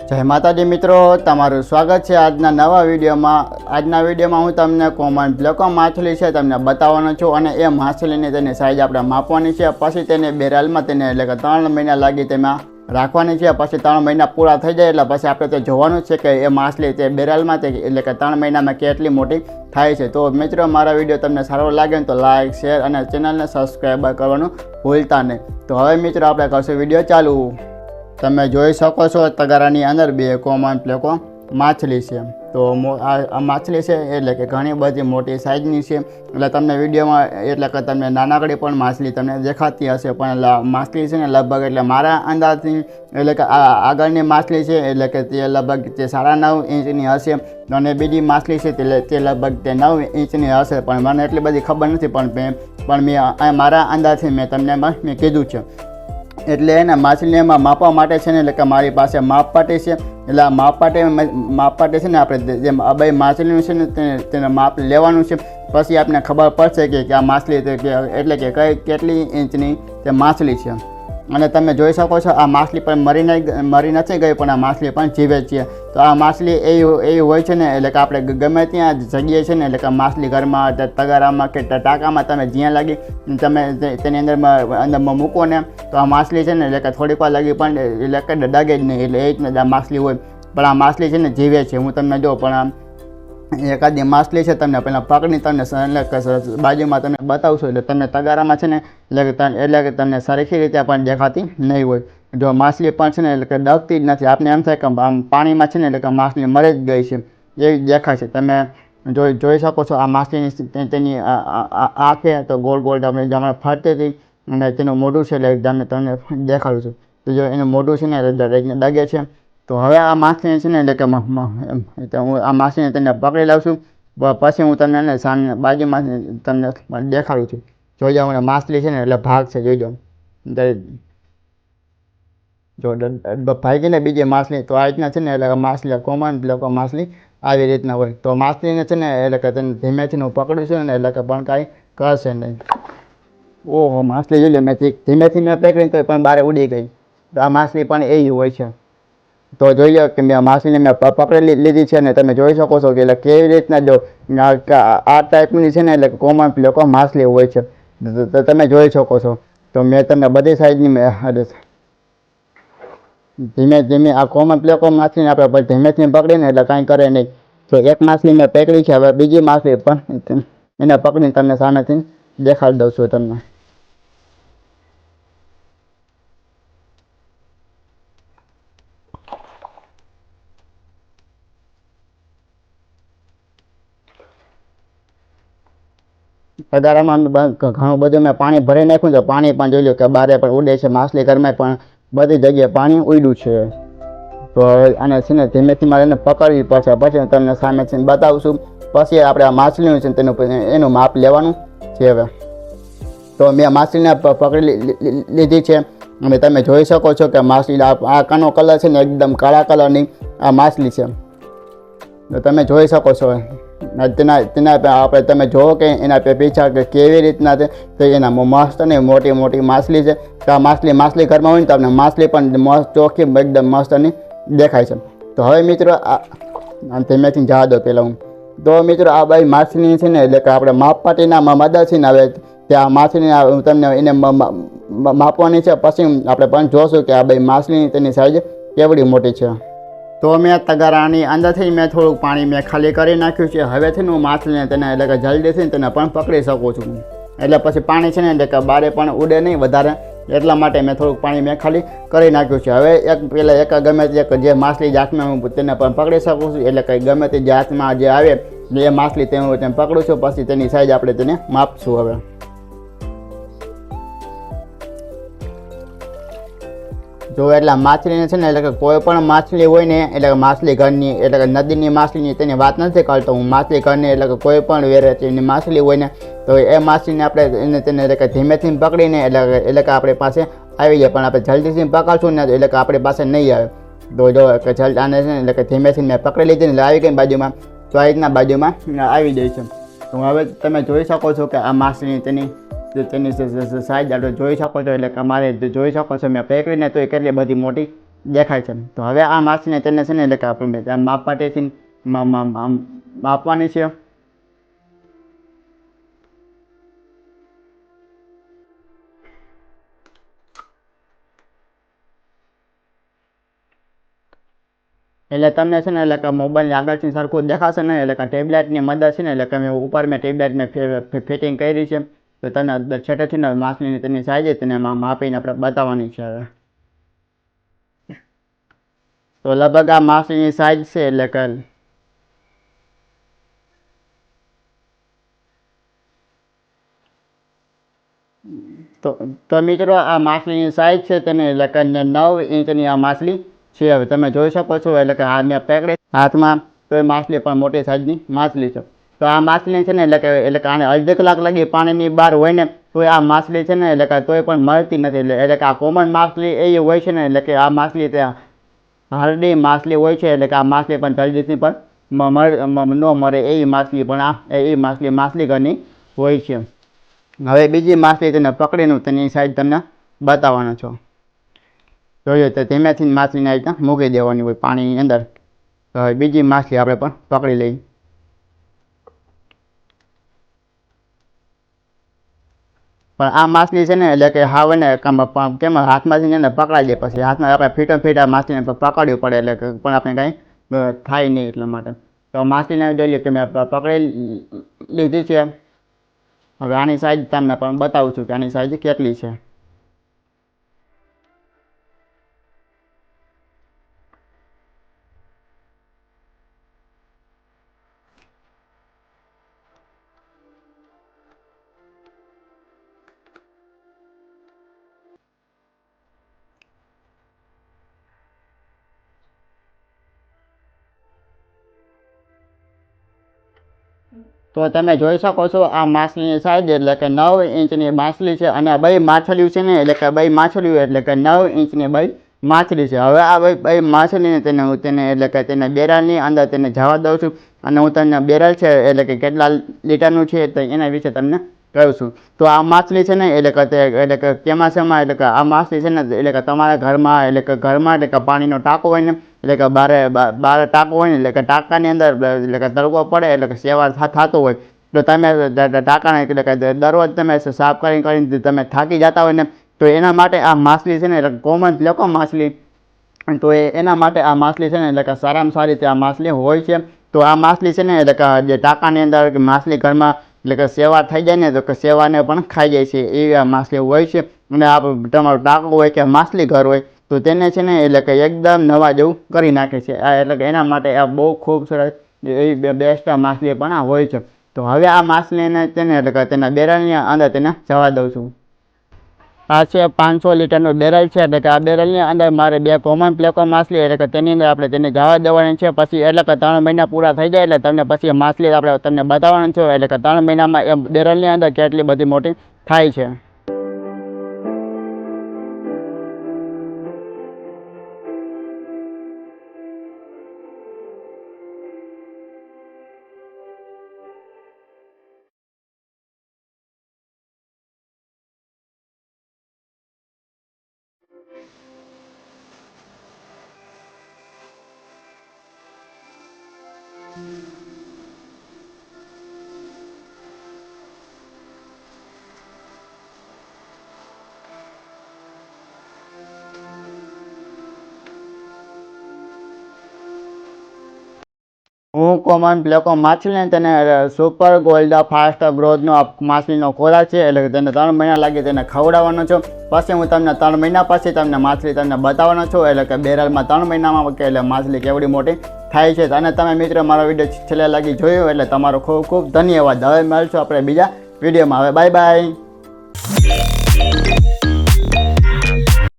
જય માતાજી મિત્રો, તમારું સ્વાગત છે આજના નવા વિડીયોમાં। આજના વિડીયોમાં હું તમને કોમન બ્લેકો માછલી છે તમને બતાવવાનો છું અને એ માછલીની તેની સાઈઝ આપણે માપવાની છે। પછી તેને બેરલમાં તેને એટલે કે 3 મહિના લાગી તેમાં રાખવાની છે। પછી 3 મહિના પૂરા થઈ જાય એટલે પછી આપણે તો જોવાનું છે કે એ માછલી તે બેરલમાં તે એટલે કે 3 મહિનામાં કેટલી મોટી થાય છે। તો મિત્રો મારા વિડીયો તમને સારો લાગે ને તો લાઇક શેર અને ચેનલને સબસ્ક્રાઈબ કરવાનું ભૂલતા નહીં। તો હવે મિત્રો આપણે કરશું વિડીયો ચાલુ। તમે જોઈ શકો છો તગારાની અંદર 2 કોમન બ્લેકો માછલી છે। તો આ માછલી છે એટલે કે ઘણી બધી મોટી સાઈઝની છે। એટલે તમને વિડીયોમાં એટલે કે તમને નાનકડી પણ માછલી તમને દેખાતી હશે, પણ માછલી છે ને લગભગ એટલે મારા અંદાજથી એટલે કે આ આગળની માછલી છે એટલે કે તે લગભગ તે 9.5 ઇંચની હશે અને બીજી માછલી છે તે લગભગ તે 9 ઇંચની હશે, પણ મને એટલી બધી ખબર નથી। પણ મેં મારા અંદાજથી મેં તમને મેં કીધું છે। એટલે એને માછલીમાં માપવા માટે છે ને એટલે કે મારી પાસે માપપાટી છે। એટલે આ માપપાટી છે ને આપણે જેમ આ બે માછલીનું છે ને તેને માપ લેવાનું છે। પછી આપણને ખબર પડશે કે આ માછલી એટલે કે કેટલી ઇંચની તે માછલી છે। અને તમે જોઈ શકો છો આ માછલી પણ મરી નથી ગઈ, પણ આ માછલી પણ જીવે છે। તો આ માછલી એવી હોય છે ને એટલે કે આપણે ગમે ત્યાં જગ્યાએ છે ને એટલે કે માછલી ઘરમાં તગારામાં કે ટાંકામાં તમે જ્યાં લાગી તમે તેની અંદરમાં મૂકો ને તો આ માછલી છે ને એટલે કે થોડીક વાર લાગી પણ એટલે કે ડગે જ નહીં। એટલે એ જ આ માછલી હોય, પણ આ માછલી છે ને જીવે છે। હું તમને જો પણ એકાદી માછલી છે તમને પહેલાં પકડી તમને એટલે બાજુમાં તમને બતાવશો એટલે તમને તગારામાં છે ને એટલે કે તમને સરખી રીતે પણ દેખાતી નહીં હોય। જો માછલી પણ છે ને એટલે કે ડગતી જ નથી, આપને એમ થાય કે આમ પાણીમાં છે ને એટલે કે માછલી મરી જ ગઈ છે એવી દેખાય છે। તમે જોઈ શકો છો આ માછલીની તેની આંખે તો ગોળ ગોળ તમે ફરતી હતી અને તેનું મોઢું છે એટલે તમને દેખાડું છું। તો જો એનું મોઢું છે ને ડગે છે। તો હવે આ માછલી છે ને એટલે કે હું આ માછલીને તેને પકડી લઉં છું, પછી હું તમને સામે બાજુમાં તમને દેખાડું છું। જોઈ જાઓ માછલી છે ને એટલે ભાગ છે, જોઈ જાઓ જો ભાગી ને બીજી માછલી। તો આ રીતના છે ને એટલે માછલી કોમન બ્લેકો માછલી આવી રીતના હોય। તો માછલીને છે ને એટલે કે તેને ધીમેથી હું પકડું છું ને એટલે કે પણ કાંઈ કરશે નહીં। ઓહો, માછલી જોઈ લે મેં ધીમેથી મેં પકડી તો પણ બહાર ઉડી ગઈ। તો આ માછલી પણ એવી હોય છે। તો જોઈ લો કે મેં માછલીને મેં પકડી લીધી છે ને તમે જોઈ શકો છો કે એટલે કેવી રીતના જો આ ટાઈપની છે ને એટલે કોમન બ્લેકો માછલી હોય છે। તો તમે જોઈ શકો છો। તો મેં તમને બધી સાઈઝની ધીમે ધીમે આ કોમન બ્લેકો માછલીને આપણે ધીમેથી પકડીને એટલે કાંઈ કરે નહીં। તો એક માછલી મેં પકડી છે, હવે બીજી માછલી પણ એને પકડીને તમને સામેથી દેખાડી દઉં છું તમને। તગારામાં ઘણું બધું મેં પાણી ભરી નાખ્યું તો પાણી પણ જોઈ લો કે બારે પણ ઉડે છે। માછલી ઘરમાં પણ બધી જગ્યાએ પાણી ઉડ્યું છે। તો આને છે ને ધીમેથી મારે એને પકડવી પડશે, પછી તમને સામેથી બતાવશું। પછી આપણે આ માછલીનું છે એનું માપ લેવાનું છે હવે। તો મેં માછલીને પકડી લીધી છે અને તમે જોઈ શકો છો કે માછલી આ કાનો કલર છે ને એકદમ કાળા કલરની આ માછલી છે। તો તમે જોઈ શકો છો તેના આપણે તમે જોવો કે એના પીછા કે કેવી રીતના છે। તો એના મસ્ત ને મોટી મોટી માછલી છે। તો આ માછલી ઘરમાં હોય ને તો આપણે માછલી પણ મસ્ત ચોખ્ખી એકદમ મસ્તની દેખાય છે। તો હવે મિત્રો ધીમેથી જવા દો પહેલાં તો મિત્રો આ ભાઈ માછલી છે ને એટલે કે આપણે માપપાટીના મદદથી ને હવે ત્યાં માછલીને તમને એને માપવાની છે। પછી આપણે પણ જોશું કે આ ભાઈ માછલીની તેની સાઈઝ કેવડી મોટી છે। તો મેં તગારાની અંદરથી મેં થોડુંક પાણી મેં ખાલી કરી નાખ્યું છે। હવેથી હું માછલીને તેને એટલે કે જલ્દીથી તેને પણ પકડી શકું છું। એટલે પછી પાણી છે ને એટલે કે બારે પણ ઉડે નહીં વધારે, એટલા માટે મેં થોડુંક પાણી મેં ખાલી કરી નાખ્યું છે। હવે પહેલાં ગમે તે જે માછલી જાતમાં હું તેને પણ પકડી શકું છું। એટલે કે ગમે તે જાતમાં જે આવે એ માછલી તેને પકડું છું, પછી તેની સાઈઝ આપણે તેને માપશું હવે। જો એટલે માછલીને છે ને એટલે કે કોઈ પણ માછલી હોય ને એટલે કે માછલી ઘરની એટલે કે નદીની માછલીની તેની વાત નથી કરતો હું। માછલી ઘરની એટલે કે કોઈ પણ વેરાયટીની માછલી હોય ને તો એ માછલીને આપણે તેને એટલે કે ધીમેથી પકડીને એટલે કે આપણી પાસે આવી જાય, પણ આપણે જલ્દીથી પકડશું ને એટલે કે આપણી પાસે નહીં આવે। તો જો કે જલ્દી આને છે ને એટલે કે ધીમેથી મેં પકડી લીધી ને એટલે આવી ગઈ બાજુમાં। તો આ રીતના બાજુમાં આવી જાય છે। તો હવે તમે જોઈ શકો છો કે આ માછલીની તેની સાઈઝ આપણે જોઈ શકો છો। એટલે કે અમારે જોઈ શકો છો મેં પકડીને તો એ કેટલી બધી મોટી દેખાય છે. તો હવે આ માછલીને તેને છે ને એટલે કે આપણે માપ પાટેથી માપવાની છે. એટલે તમને છે ને એટલે કે મોબાઈલની આગળથી સરખું દેખાશે ને એટલે કે ટેબ્લેટની મદદ છે ને એટલે કે ઉપર મેં ટેબ્લેટને ફિટિંગ કરી છે. તો તને છેટેથી ને માછલીની તેની સાઈઝ તેને માપીને આપણે બતાવવાની છે. તો લગભગ આ માછલીની સાઈઝ છે એટલે કે તો મિત્રો આ માછલીની સાઈઝ છે તેને એટલે કે 9 ઇંચની આ માછલી છે. હવે તમે જોઈ શકો છો એટલે કે આ મેં પકડી હાથમાં તો એ માછલી પણ મોટી સાઈઝની માછલી છે. તો આ માછલી છે ને એટલે કે આને અડધી કલાક લાગી પાણીની બહાર હોય ને તો આ માછલી છે ને એટલે કે તોય પણ મળતી નથી. એટલે કે આ કોમન માછલી એવી હોય છે ને એટલે કે આ માછલી ત્યાં હાર્ડી માછલી હોય છે એટલે કે આ માછલી પણ જલ્દીથી પણ ન મરે એવી માછલી પણ આ એવી માછલી ઘરની હોય છે. હવે બીજી માછલી તેને પકડીને તેની સાઈઝ તમને બતાવવાનો છો. જોઈએ તો ધીમેથી માછલીને આવી રીતે મૂકી દેવાની હોય પાણીની અંદર. તો હવે બીજી માછલી આપણે પણ પકડી લઈએ. પણ આ માછલી છે ને એટલે કે હાવ ને કેમ હાથમાંથી એને પકડાઈ દે પછી હાથમાં આપણે ફીટ આ માછલીને પકડવી પડે એટલે કે પણ આપણે કાંઈ થાય નહીં એટલા માટે. તો માછલીને જોઈએ કે મેં પકડી લીધી છે. હવે આની સાઈઝ તમને પણ બતાવું છું કે આની સાઈઝ કેટલી છે. તો તમે જોઈ શકો છો આ માછલીની સાઈઝ એટલે કે 9 ઇંચની માછલી છે. અને બે માછલીઓ છે ને એટલે કે બે માછલીઓ એટલે કે 9 ઇંચની બે માછલી છે. હવે આ બે માછલીને તેને એટલે કે તેને બેરલની અંદર તેને જવા દઉં છું. અને હું તમને બેરલ છે એટલે કે કેટલા લીટરનું છે તો એના વિશે તમને કહું છું. તો આ માછલી છે ને એટલે કે ચોમાસામાં એટલે કે આ માછલી છે ને એટલે કે તમારા ઘરમાં એટલે કે પાણીનો ટાંકો હોય ને એટલે કે બારે ટાંકો હોય ને એટલે કે ટાંકાની અંદર એટલે કે તડકો પડે એટલે કે સેવા થતો હોય તો તમે ટાંકાને એટલે કે દરરોજ તમે સાફ કરીને તમે થાકી જતા હોય ને તો એના માટે આ માછલી છે ને એટલે કોમન પ્લેકો માછલી. તો એના માટે આ માછલી છે ને એટલે કે સારામાં સારી આ માછલી હોય છે. તો આ માછલી છે ને એટલે કે જે ટાંકાની અંદર માછલી ઘરમાં એટલે કે સેવા થઈ જાય ને તો કે સેવાને પણ ખાઈ જાય છે એવી આ માછલી હોય છે. અને આ તમારો ટાંકો હોય કે માછલી ઘર હોય તો તેને છે ને એટલે કે એકદમ નવા જેવું કરી નાખે છે. આ એટલે કે એના માટે આ બહુ ખૂબ સરસ એવી બેસ્ટ માછલી પણ આ હોય છે. તો હવે આ માછલીને તેને એટલે કે તેના બેરલની અંદર તેને જવા દઉં છું. આ છે 500 લીટરનું બેરલ છે એટલે કે આ બેરલની અંદર મારે 2 કોમન પ્લેકો માછલી એટલે કે તેની અંદર આપણે તેને જવા દેવાની છે. પછી એટલે કે 3 મહિના પૂરા થઈ જાય એટલે તમને પછી માછલી આપણે તમને બતાવવાનું છે એટલે કે 3 મહિનામાં એ બેરલની અંદર કેટલી બધી મોટી થાય છે. હું કોમન પ્લેકો માછલીને તેને સુપર ગોલ્ડ ફાસ્ટ ગ્રોથનો માછલીનો ખોરાક છે એટલે કે તેને 3 મહિના લાગી તેને ખવડાવવાનો છું. પછી હું તમને 3 મહિના પછી તમને માછલી તમને બતાવવાનો છું એટલે કે બેરલમાં 3 મહિનામાં એટલે માછલી કેવડી મોટી થાય છે. અને તમે મિત્રો મારો વિડીયો છેલ્લે લાગી જોયો એટલે તમારો ખૂબ ખૂબ ધન્યવાદ. હવે મળશું આપણે બીજા વિડીયોમાં. હવે બાય બાય.